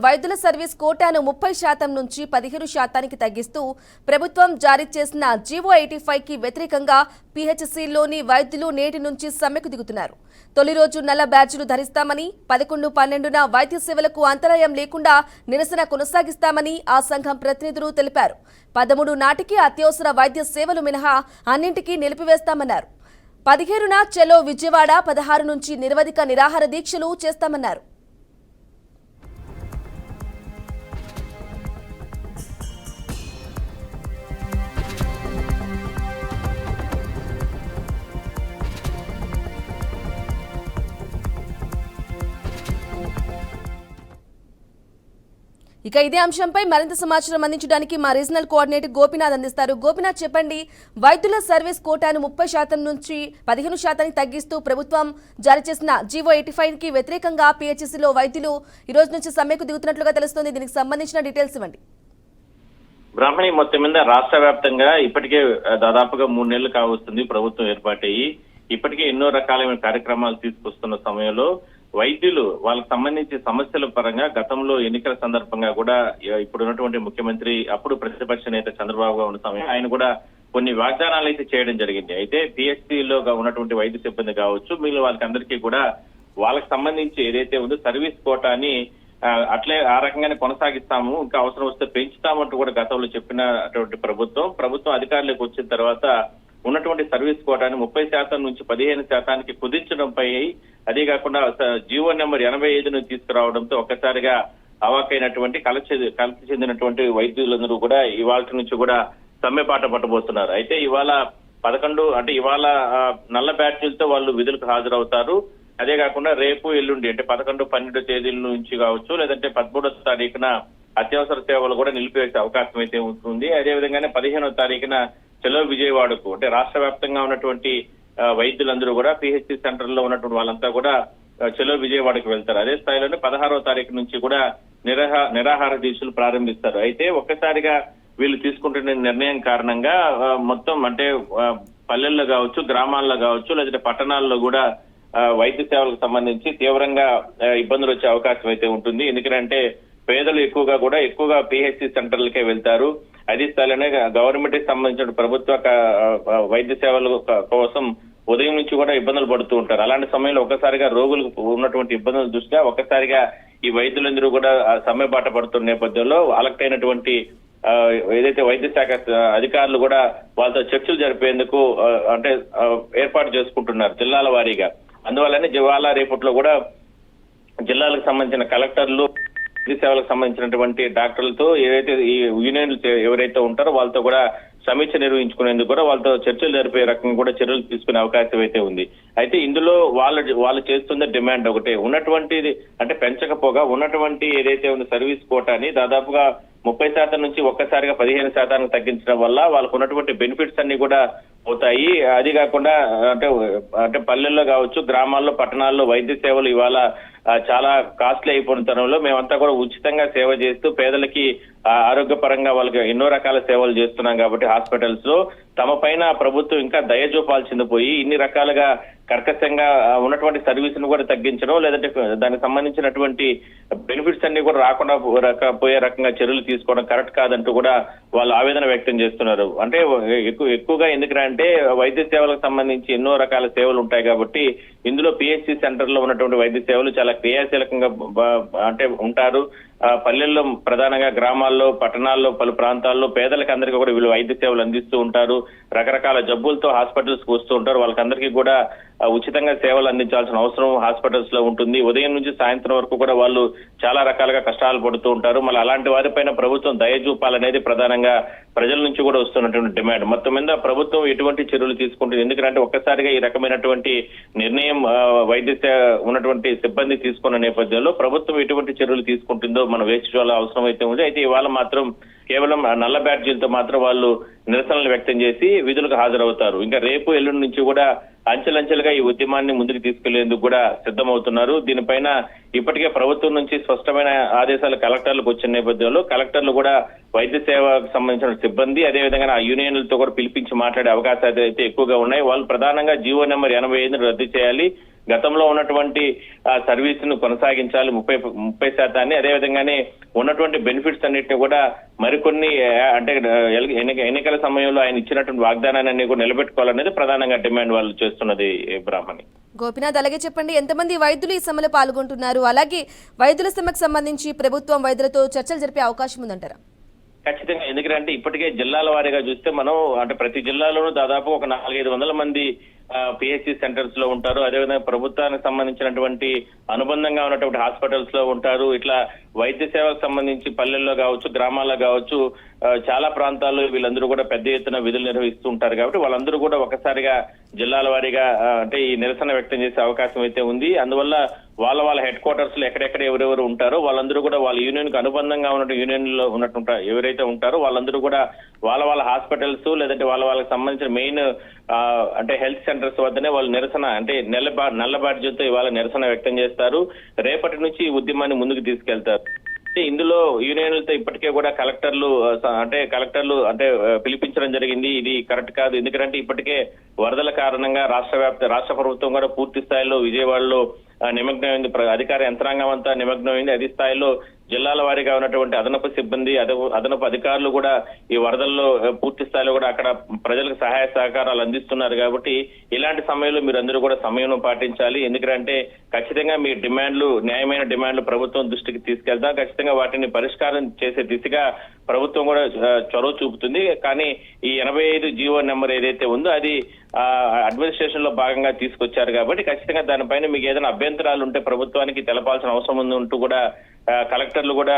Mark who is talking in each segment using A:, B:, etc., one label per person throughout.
A: వైద్యుల సర్వీస్ కోటాను 30% నుంచి 15% తగ్గిస్తూ ప్రభుత్వం జారీ చేసిన జీవో 85 కి వ్యతిరేకంగా పీహెచ్సీలోని వైద్యులు నేటి నుంచి సమ్మెకు దిగుతున్నారు. తొలి రోజు నల్ల బ్యాడ్జీలు ధరిస్తామని, 11, 12న వైద్య సేవలకు అంతరాయం లేకుండా నిరసన కొనసాగిస్తామని ఆ సంఘం ప్రతినిధులు తెలిపారు. 13 నాటికి అత్యవసర వైద్య సేవలు మినహా అన్నింటికీ నిలిపివేస్తామన్నారు. 15న చెలో విజయవాడ, 16 నుంచి నిరవధిక నిరాహార దీక్షలు చేస్తామన్నారు. ఇక ఇదే అంశంపై మరింత సమాచారం అందించడానికి మా రీజనల్ కోఆర్డినేటర్ గోపినాథ్ అందిస్తారు. గోపినాథ్, చెప్పండి, వైద్యుల సర్వీస్ కోటాను 30% నుంచి 15% తగ్గిస్తూ ప్రభుత్వం జారీ చేసిన జీవో 85 కి వ్యతిరేకంగా పీహెచ్సీలో వైద్యులు ఈ రోజు నుంచి సమ్మెకు దిగుతున్నట్లుగా తెలుస్తోంది. దీనికి సంబంధించిన డీటెయిల్స్ ఇవ్వండి.
B: బ్రాహ్మణి మొత్తం మీద రాష్ట్ర వ్యాప్తంగా ఇప్పటికే దాదాపుగా 3 నెలలు కావస్తుంది ప్రభుత్వం ఏర్పాటయ్యి. ఇప్పటికే ఎన్నో రకాలైన కార్యక్రమాలు తీసుకొస్తున్న సమయంలో వైద్యులు వాళ్ళకి సంబంధించి సమస్యల పరంగా గతంలో ఎన్నికల సందర్భంగా కూడా ఇప్పుడున్నటువంటి ముఖ్యమంత్రి, అప్పుడు ప్రతిపక్ష నేత చంద్రబాబుగా ఉన్న సమయం ఆయన కూడా కొన్ని వాగ్దానాలు అయితే చేయడం జరిగింది. అయితే పిహెచ్సిలో ఉన్నటువంటి వైద్య సిబ్బంది కావచ్చు, మిగిలిన వాళ్ళకి అందరికీ కూడా వాళ్ళకి సంబంధించి ఏదైతే ఉందో సర్వీస్ కోటాని అట్లే ఆ రకంగానే కొనసాగిస్తాము, ఇంకా అవసరం వస్తే పెంచుతామంటూ కూడా గతంలో చెప్పినటువంటి ప్రభుత్వం అధికారులకు వచ్చిన తర్వాత ఉన్నటువంటి సర్వీస్ కోటాని 30% నుంచి 15% కుదించడంపై, అదే కాకుండా జీవో నెంబర్ 85ను తీసుకురావడంతో ఒక్కసారిగా అవాకైనటువంటి కలసి చెందినటువంటి వైద్యులందరూ కూడా ఇవాళ నుంచి కూడా సమ్మె పాట పట్టబోతున్నారు. అయితే ఇవాళ 11 అంటే ఇవాళ నల్ల బ్యాడ్జీలతో వాళ్ళు విధులకు హాజరవుతారు. అదే కాకుండా రేపు ఎల్లుండి అంటే 11, 12 తేదీల నుంచి కావచ్చు, లేదంటే 13వ తారీఖున అత్యవసర సేవలు కూడా నిలిపివేసే అవకాశం అయితే ఉంటుంది. అదేవిధంగానే 15వ తారీఖున చెలో విజయవాడకు అంటే రాష్ట్ర వ్యాప్తంగా ఉన్నటువంటి వైద్యులందరూ కూడా పిహెచ్సి సెంటర్ లో ఉన్నటువంటి వాళ్ళంతా కూడా చెలో విజయవాడకు వెళ్తారు. అదే స్థాయిలోనే 16వ తారీఖు నుంచి కూడా నిరాహార దీక్షలు ప్రారంభిస్తారు. అయితే ఒక్కసారిగా వీళ్ళు తీసుకుంటున్న నిర్ణయం కారణంగా మొత్తం అంటే పల్లెల్లో కావచ్చు, గ్రామాల్లో కావచ్చు, లేదంటే పట్టణాల్లో కూడా వైద్య సేవలకు సంబంధించి తీవ్రంగా ఇబ్బందులు వచ్చే అవకాశం అయితే ఉంటుంది. ఎందుకంటే పేదలు ఎక్కువగా పిహెచ్సి సెంటర్లకే వెళ్తారు. అదే స్థాయిలోనే గవర్నమెంట్ కి సంబంధించిన ప్రభుత్వ వైద్య సేవల కోసం ఉదయం నుంచి కూడా ఇబ్బందులు పడుతూ ఉంటారు. అలాంటి సమయంలో ఒక్కసారిగా రోగులకు ఉన్నటువంటి ఇబ్బందుల దృష్ట్యా ఒక్కసారిగా ఈ వైద్యులందరూ కూడా సమ్మె బాట పడుతున్న నేపథ్యంలో అలక్టైనటువంటి ఏదైతే వైద్య శాఖ అధికారులు కూడా వాళ్ళతో చర్చలు జరిపేందుకు అంటే ఏర్పాటు చేసుకుంటున్నారు జిల్లాల వారీగా. అందువల్లనే ఇవాళ రేపట్లో కూడా జిల్లాలకు సంబంధించిన కలెక్టర్లు, వైద్య సేవలకు సంబంధించినటువంటి డాక్టర్లతో ఏదైతే ఈ యూనియన్లు ఎవరైతే ఉంటారో వాళ్ళతో కూడా సమీక్ష నిర్వహించుకునేందుకు కూడా వాళ్ళతో చర్చలు జరిపే రకంగా కూడా చర్యలు తీసుకునే అవకాశం అయితే ఉంది. అయితే ఇందులో వాళ్ళు చేస్తున్న డిమాండ్ ఒకటే, ఉన్నటువంటిది అంటే పెంచకపోగా ఉన్నటువంటి ఏదైతే ఉన్న సర్వీస్ కోటాని దాదాపుగా 30% నుంచి ఒక్కసారిగా 15% తగ్గించడం వల్ల వాళ్ళకు ఉన్నటువంటి బెనిఫిట్స్ అన్ని కూడా పోతాయి. అది కాకుండా అంటే పల్లెల్లో కావచ్చు, గ్రామాల్లో, పట్టణాల్లో వైద్య సేవలు ఇవాళ చాలా కాస్ట్లీ అయిపోయిన తరంలో మేమంతా కూడా ఉచితంగా సేవ చేస్తూ పేదలకి ఆరోగ్యపరంగా వాళ్ళకి ఎన్నో రకాల సేవలు చేస్తున్నాం కాబట్టి హాస్పిటల్స్ లో తమ పైన ప్రభుత్వం ఇంకా దయ చూపాల్సింది పోయి ఇన్ని రకాలుగా కర్కశంగా ఉన్నటువంటి సర్వీస్ ను కూడా తగ్గించడం, లేదంటే దానికి సంబంధించినటువంటి బెనిఫిట్స్ అన్ని కూడా రాకుండా పోయే రకంగా చర్యలు తీసుకోవడం కరెక్ట్ కాదంటూ కూడా వాళ్ళు ఆవేదన వ్యక్తం చేస్తున్నారు. అంటే ఎక్కువగా ఎందుకంటే వైద్య సేవలకు సంబంధించి ఎన్నో రకాల సేవలు ఉంటాయి కాబట్టి ఇందులో పిహెచ్సి సెంటర్ లో ఉన్నటువంటి వైద్య సేవలు చాలా క్రియాశీలకంగా అంటే ఉంటారు. పల్లెల్లో ప్రధానంగా గ్రామాల్లో, పట్టణాల్లో, పలు ప్రాంతాల్లో పేదలకు అందరికీ కూడా వీళ్ళు వైద్య సేవలు అందిస్తూ ఉంటారు. రకరకాల జబ్బులతో హాస్పిటల్స్ కు వస్తూ ఉంటారు. వాళ్ళకందరికీ కూడా ఉచితంగా సేవలు అందించాల్సిన అవసరం హాస్పిటల్స్ లో ఉంటుంది. ఉదయం నుంచి సాయంత్రం వరకు కూడా వాళ్ళు చాలా రకాలుగా కష్టాలు పడుతూ ఉంటారు. మళ్ళీ అలాంటి వారిపైన ప్రభుత్వం దయ చూపాలనేది ప్రధానంగా ప్రజల నుంచి కూడా వస్తున్నటువంటి డిమాండ్. మొత్తం మీద ప్రభుత్వం ఎటువంటి చర్యలు తీసుకుంటుంది, ఎందుకంటే ఒక్కసారిగా ఈ రకమైనటువంటి నిర్ణయం వైద్య ఉన్నటువంటి సిబ్బంది తీసుకున్న నేపథ్యంలో ప్రభుత్వం ఎటువంటి చర్యలు తీసుకుంటుందో మనం వేచి చూడాల్సిన అవసరం అయితే ఉంది. అయితే ఇవాళ మాత్రం కేవలం నల్ల బ్యాడ్జీలతో మాత్రం వాళ్ళు నిరసనలు వ్యక్తం చేసి విధులకు హాజరవుతారు. ఇంకా రేపు ఎల్లుండి నుంచి కూడా అంచెలంచెలుగా ఈ ఉద్యమాన్ని ముందుకు తీసుకెళ్లేందుకు కూడా సిద్ధమవుతున్నారు. దీనిపైన ఇప్పటికే ప్రభుత్వం నుంచి స్పష్టమైన ఆదేశాలు కలెక్టర్లకు వచ్చిన నేపథ్యంలో కలెక్టర్లు కూడా వైద్య సేవకు సంబంధించిన సిబ్బంది, అదేవిధంగా ఆ యూనియన్లతో కూడా పిలిపించి మాట్లాడే అవకాశాలు అయితే ఎక్కువగా ఉన్నాయి. వాళ్ళు ప్రధానంగా జీవో నెంబర్ 85ను రద్దు చేయాలి, గతంలో ఉన్నటువంటి సర్వీస్ ను కొనసాగించాలి 30%. అదేవిధంగానే ఉన్నటువంటి బెనిఫిట్స్ అన్నిటిని కూడా మరికొన్ని అంటే ఎన్నికల సమయంలో ఆయన ఇచ్చినటువంటి వాగ్దానాన్ని కూడా నిలబెట్టుకోవాలనేది ప్రధానంగా డిమాండ్ వాళ్ళు చేస్తున్నది బ్రాహ్మణి.
A: గోపినాథ్, అలాగే చెప్పండి, ఎంతమంది వైద్యులు ఈ సమ్మెలో పాల్గొంటున్నారు? అలాగే వైద్యుల సమ్మెకు సంబంధించి ప్రభుత్వం వైద్యులతో చర్చలు జరిపే అవకాశం ఉందంటారా?
B: ఖచ్చితంగా. ఎందుకంటే ఇప్పటికే జిల్లాల వారీగా చూస్తే మనం అంటే ప్రతి జిల్లాలోనూ దాదాపు ఒక 400-500 మంది పిహెచ్సి సెంటర్స్ లో ఉంటారు. అదేవిధంగా ప్రభుత్వానికి సంబంధించినటువంటి అనుబంధంగా ఉన్నటువంటి హాస్పిటల్స్ లో ఉంటారు. ఇట్లా వైద్య సేవకు సంబంధించి పల్లెల్లో కావచ్చు, గ్రామాల్లో కావచ్చు, చాలా ప్రాంతాల్లో వీళ్ళందరూ కూడా పెద్ద ఎత్తున విధులు నిర్వహిస్తూ ఉంటారు. కాబట్టి వాళ్ళందరూ కూడా ఒకసారిగా జిల్లాల వారీగా అంటే ఈ నిరసన వ్యక్తం చేసే అవకాశం అయితే ఉంది. అందువల్ల వాళ్ళ హెడ్ క్వార్టర్స్ లో ఎక్కడెక్కడ ఎవరెవరు ఉంటారో వాళ్ళందరూ కూడా వాళ్ళ యూనియన్ కు అనుబంధంగా ఉన్న యూనియన్ లో ఉన్నట్టు ఎవరైతే ఉంటారో వాళ్ళందరూ కూడా వాళ్ళ హాస్పిటల్స్ లేదంటే వాళ్ళకి సంబంధించిన మెయిన్ అంటే హెల్త్ సెంటర్స్ వద్దనే వాళ్ళు నిరసన అంటే నల్ల బాధ్యతతో ఇవాళ నిరసన వ్యక్తం చేస్తారు. రేపటి నుంచి ఈ ఉద్యమాన్ని ముందుకు తీసుకెళ్తారు. ఇందులో యూనియన్లతో ఇప్పటికే కూడా కలెక్టర్లు అంటే పిలిపించడం జరిగింది. ఇది కరెక్ట్ కాదు. ఎందుకంటే ఇప్పటికే వరదల కారణంగా రాష్ట్ర ప్రభుత్వం కూడా పూర్తి స్థాయిలో విజయవాడలో నిమగ్నమైంది. అధికార యంత్రాంగం అంతా నిమగ్నమైంది. అదే స్థాయిలో జిల్లాల వారీగా ఉన్నటువంటి అదనపు సిబ్బంది, అదనపు అధికారులు కూడా ఈ వరదల్లో పూర్తి స్థాయిలో కూడా అక్కడ ప్రజలకు సహాయ సహకారాలు అందిస్తున్నారు. కాబట్టి ఇలాంటి సమయంలో మీరందరూ కూడా సమయం పాటించాలి. ఎందుకంటే ఖచ్చితంగా మీ న్యాయమైన డిమాండ్లు ప్రభుత్వం దృష్టికి తీసుకెళ్తాం. ఖచ్చితంగా వాటిని పరిష్కారం చేసే దిశగా ప్రభుత్వం కూడా చొరవ చూపుతుంది. కానీ ఈ 85 జీవో నెంబర్ ఏదైతే ఉందో అది అడ్మినిస్ట్రేషన్ లో భాగంగా తీసుకొచ్చారు. కాబట్టి ఖచ్చితంగా దానిపైన మీకు ఏదైనా అభ్యంతరాలు ఉంటే ప్రభుత్వానికి తెలపాల్సిన అవసరం ఉంటూ కూడా కలెక్టర్లు కూడా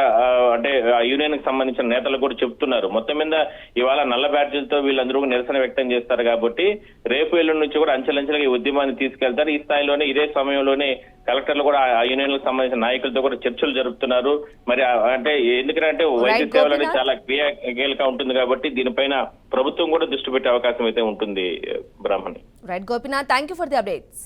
B: అంటే యూనియన్ కి సంబంధించిన నేతలు కూడా చెప్తున్నారు. మొత్తం మీద ఇవాళ నల్ల బ్యాడ్జీలతో వీళ్ళందరూ నిరసన వ్యక్తం చేస్తారు. కాబట్టి రేపు ఎల్లుండి నుంచి కూడా అంచెలంచెలుగా ఈ ఉద్యమాన్ని తీసుకెళ్తారు. ఈ స్థాయిలోనే ఇదే సమయంలోనే కలెక్టర్లు కూడా ఆ యూనియన్లకు సంబంధించిన నాయకులతో కూడా చర్చలు జరుపుతున్నారు. మరి అంటే ఎందుకంటే వైద్య సేవలు అనేది చాలా క్రియాకీలకంగా ఉంటుంది. కాబట్టి దీనిపైన ప్రభుత్వం కూడా దృష్టి పెట్టే అవకాశం అయితే ఉంటుంది. Brahmani.
A: Right Gopinath, thank you for the updates.